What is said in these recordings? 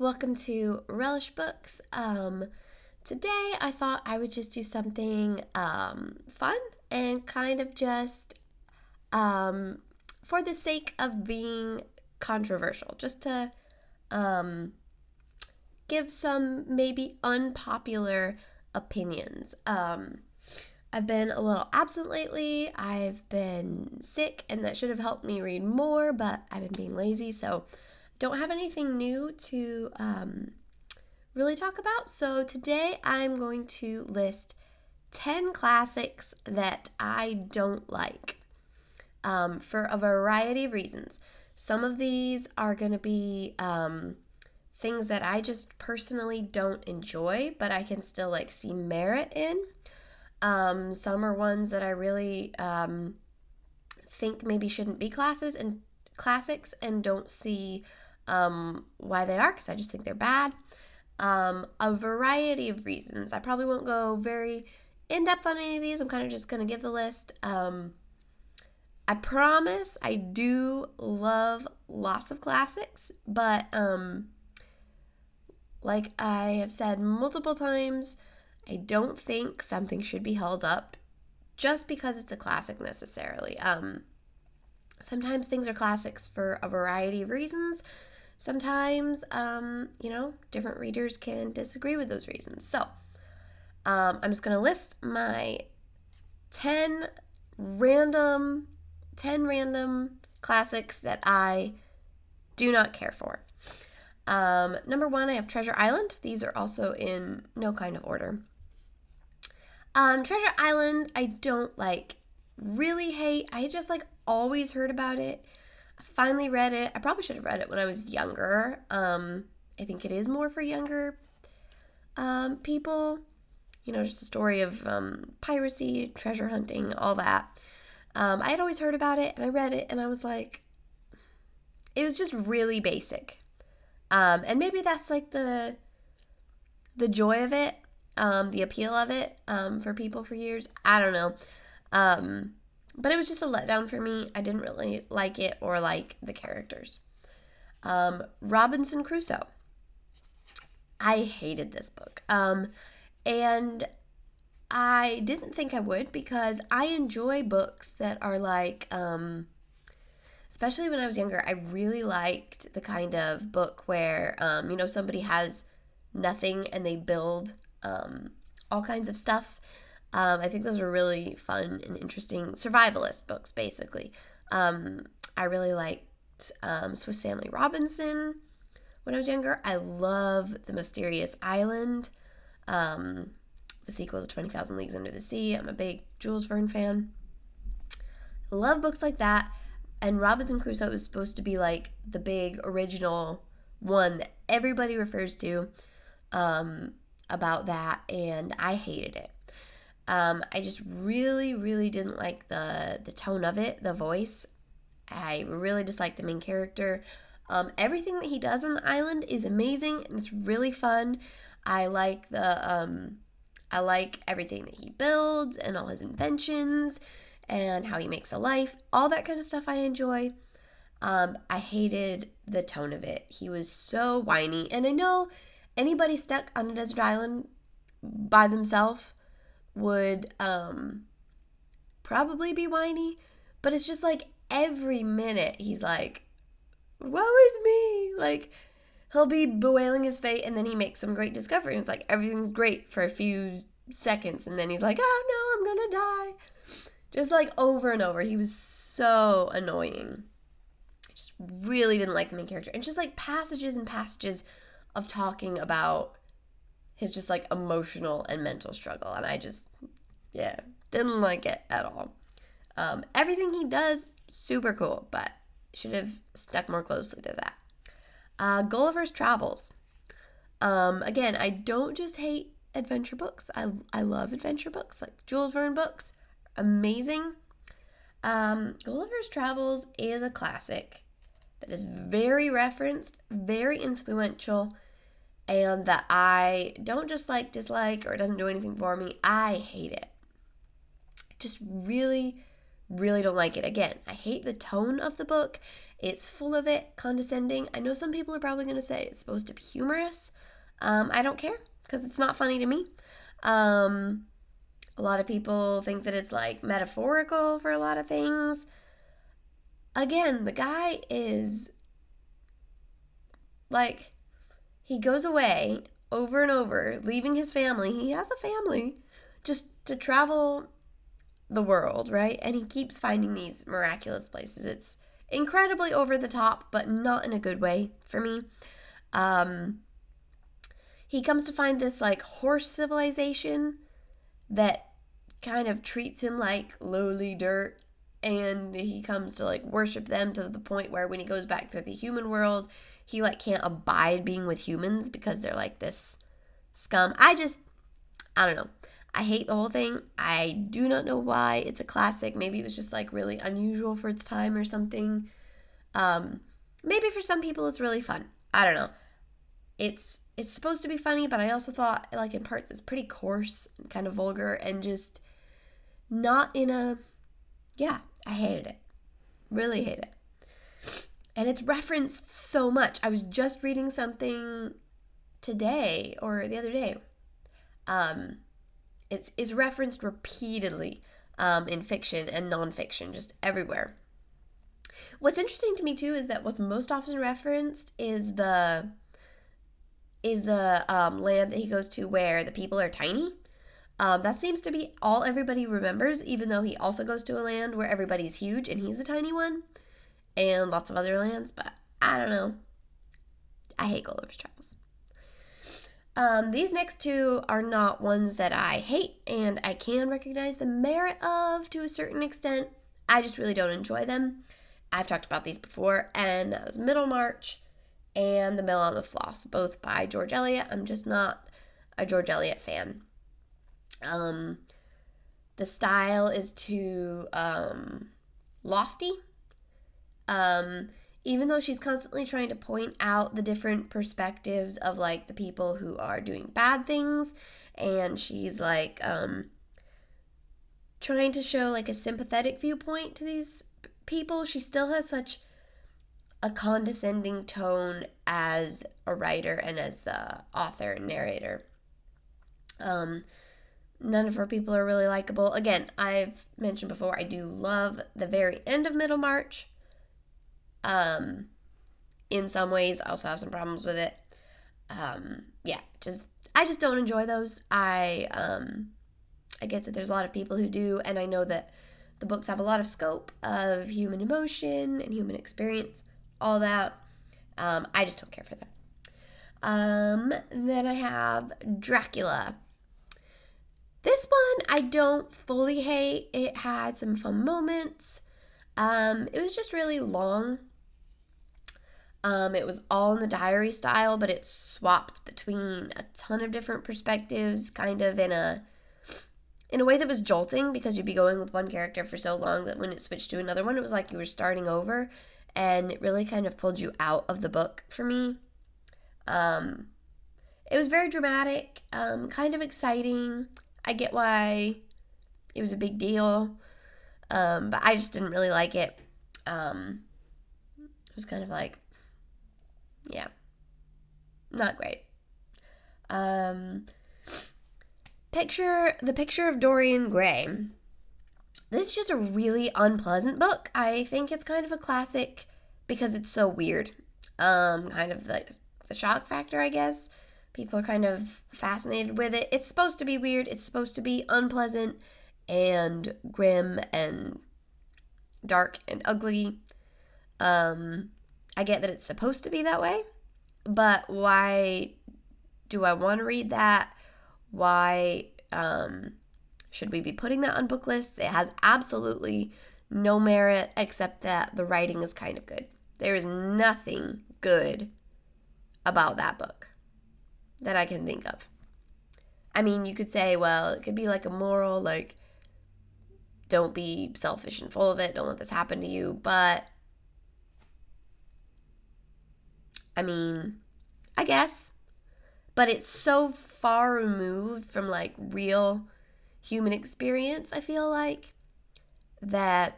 welcome to Relish Books. Today I thought I would just do something fun and kind of just for the sake of being controversial, just to give some maybe unpopular opinions. I've been a little absent lately. I've been sick, and that should have helped me read more, but I've been being lazy, so don't have anything new to really talk about. So today I'm going to list 10 classics that I don't like for a variety of reasons. Some of these are going to be things that I just personally don't enjoy, but I can still see merit in. Some are ones that I really think maybe shouldn't be classics and don't see why they are, because I just think they're bad. A variety of reasons. I probably won't go very in-depth on any of these. I'm kind of just going to give the list. I promise I do love lots of classics, but like I have said multiple times, I don't think something should be held up just because it's a classic necessarily. Sometimes things are classics for a variety of reasons. Sometimes, different readers can disagree with those reasons. So, I'm just going to list my 10 random classics that I do not care for. Number 1, I have Treasure Island. These are also in no kind of order. Treasure Island, I don't really hate. I just always heard about it. I finally read it. I probably should have read it when I was younger. I think it is more for younger people. Just a story of piracy, treasure hunting, all that. I had always heard about it, and I read it, and I was like, it was just really basic. And maybe that's the joy of it, the appeal of it for people for years. I don't know. But it was just a letdown for me. I didn't really like it or like the characters. Robinson Crusoe. I hated this book. And I didn't think I would, because I enjoy books that are especially when I was younger, I really liked the kind of book where, somebody has nothing and they build all kinds of stuff. I think those were really fun and interesting survivalist books, basically. I really liked Swiss Family Robinson when I was younger. I love The Mysterious Island, the sequel to 20,000 Leagues Under the Sea. I'm a big Jules Verne fan. I love books like that. And Robinson Crusoe was supposed to be the big original one that everybody refers to about that, and I hated it. I just really, really didn't like the tone of it, the voice. I really disliked the main character. Everything that he does on the island is amazing, and it's really fun. I like everything that he builds and all his inventions and how he makes a life. All that kind of stuff I enjoy. I hated the tone of it. He was so whiny, and I know anybody stuck on a desert island by themselves would probably be whiny, but it's just every minute he's like, woe is me, he'll be bewailing his fate, and then he makes some great discovery, and it's everything's great for a few seconds, and then he's like, oh no, I'm gonna die, just over and over. He was so annoying. I just really didn't like the main character, and just passages and passages of talking about his just emotional and mental struggle, and I just didn't like it at all. Everything he does, super cool, but should have stuck more closely to that. Gulliver's Travels. Again, I don't just hate adventure books. I love adventure books, Jules Verne books. Amazing. Gulliver's Travels is a classic that is very referenced, very influential, and that I don't just dislike, or it doesn't do anything for me. I hate it. Just really, really don't like it. Again, I hate the tone of the book. It's full of it, condescending. I know some people are probably going to say it's supposed to be humorous. I don't care because it's not funny to me. A lot of people think that it's like metaphorical for a lot of things. Again, the guy is like, he goes away over and over, leaving his family. He has a family just to travel the world, right? And he keeps finding these miraculous places. It's incredibly over the top, but not in a good way for me. He comes to find this like horse civilization that kind of treats him like lowly dirt, and he comes to like worship them to the point where when he goes back to the human world, he like can't abide being with humans because they're like this scum. I don't know. I hate the whole thing. I do not know why. It's a classic. Maybe it was just like really unusual for its time or something. Maybe for some people it's really fun. I don't know. It's supposed to be funny, but I also thought like in parts it's pretty coarse and kind of vulgar and just not in a, yeah, I hated it. Really hated it. And it's referenced so much. I was just reading something today or the other day. It's referenced repeatedly in fiction and nonfiction, just everywhere. What's interesting to me too is that what's most often referenced is the land that he goes to where the people are tiny. That seems to be all everybody remembers, even though he also goes to a land where everybody's huge and he's the tiny one, and lots of other lands, but I don't know. I hate Gulliver's Travels. These next two are not ones that I hate, and I can recognize the merit of to a certain extent. I just really don't enjoy them. I've talked about these before, and that was Middlemarch and The Mill on the Floss, both by George Eliot. I'm just not a George Eliot fan. The style is too lofty. Even though she's constantly trying to point out the different perspectives of like the people who are doing bad things, and she's like trying to show like a sympathetic viewpoint to these people, she still has such a condescending tone as a writer and as the author and narrator. None of her people are really likable. Again, I've mentioned before, I do love the very end of Middlemarch. In some ways, I also have some problems with it. I just don't enjoy those. I get that there's a lot of people who do, and I know that the books have a lot of scope of human emotion and human experience, all that. I just don't care for them. Then I have Dracula. This one I don't fully hate. It had some fun moments. It was just really long. It was all in the diary style, but it swapped between a ton of different perspectives, kind of in a way that was jolting, because you'd be going with one character for so long that when it switched to another one, it was like you were starting over, and it really kind of pulled you out of the book for me. It was very dramatic, kind of exciting. I get why it was a big deal, but I just didn't really like it. It was kind of like, yeah, not great. The Picture of Dorian Gray. This is just a really unpleasant book. I think it's kind of a classic because it's so weird. Kind of like the shock factor, I guess. People are kind of fascinated with it. It's supposed to be weird. It's supposed to be unpleasant and grim and dark and ugly. I get that it's supposed to be that way, but why do I want to read that? Why should we be putting that on book lists? It has absolutely no merit except that the writing is kind of good. There is nothing good about that book that I can think of. I mean, you could say, well, it could be like a moral, like, don't be selfish and full of it, don't let this happen to you, but, I mean, I guess. But it's so far removed from, like, real human experience, I feel like, that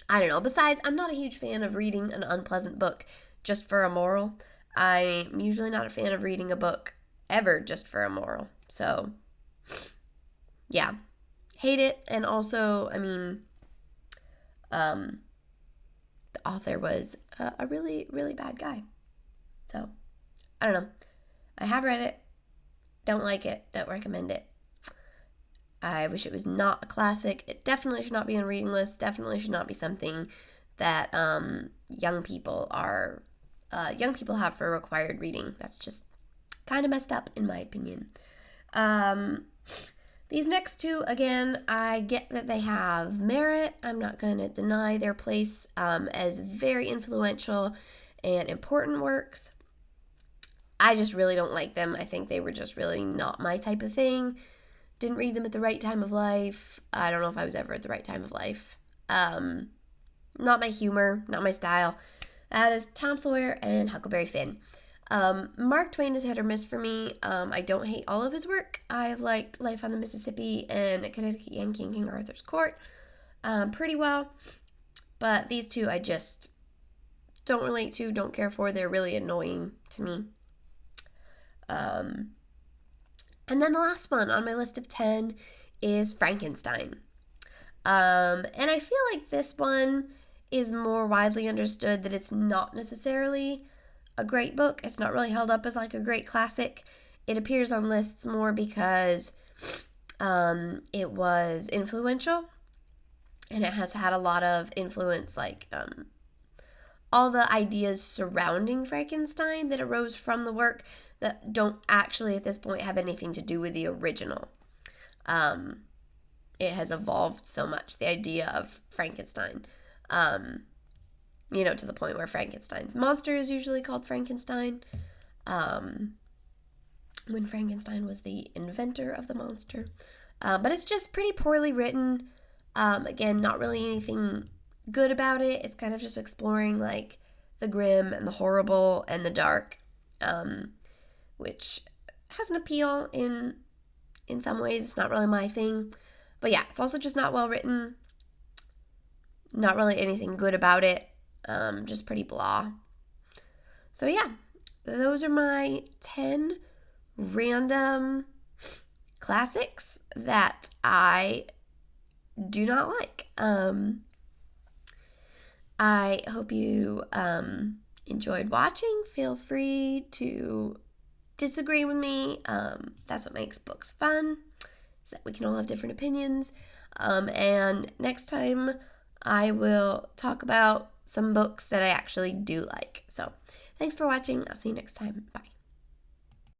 I don't know. Besides, I'm not a huge fan of reading an unpleasant book just for a moral. I'm usually not a fan of reading a book ever just for a moral. So, yeah. Hate it. And also, I mean, the author was a really, really bad guy. So, I don't know. I have read it. Don't like it. Don't recommend it. I wish it was not a classic. It definitely should not be on reading lists. Definitely should not be something that young people have for required reading. That's just kind of messed up in my opinion. These next two, again, I get that they have merit. I'm not going to deny their place as very influential and important works. I just really don't like them. I think they were just really not my type of thing. Didn't read them at the right time of life. I don't know if I was ever at the right time of life. Not my humor, not my style. That is Tom Sawyer and Huckleberry Finn. Mark Twain is hit or miss for me. I don't hate all of his work. I've liked Life on the Mississippi and A Connecticut Yankee and King Arthur's Court pretty well. But these two I just don't relate to, don't care for. They're really annoying to me. And then the last one on my list of 10 is Frankenstein. And I feel like this one is more widely understood that it's not necessarily a great book. It's not really held up as like a great classic. It appears on lists more because it was influential and it has had a lot of influence, like all the ideas surrounding Frankenstein that arose from the work that don't actually at this point have anything to do with the original. It has evolved so much, the idea of Frankenstein, to the point where Frankenstein's monster is usually called Frankenstein, when Frankenstein was the inventor of the monster. But it's just pretty poorly written. Again, not really anything good about it. It's kind of just exploring like the grim and the horrible and the dark, which has an appeal in some ways. It's not really my thing. But yeah, it's also just not well written. Not really anything good about it. Just pretty blah. So yeah, those are my 10 random classics that I do not like. I hope you enjoyed watching. Feel free to disagree with me. That's what makes books fun, is that we can all have different opinions. And next time I will talk about some books that I actually do like. So thanks for watching. I'll see you next time. Bye.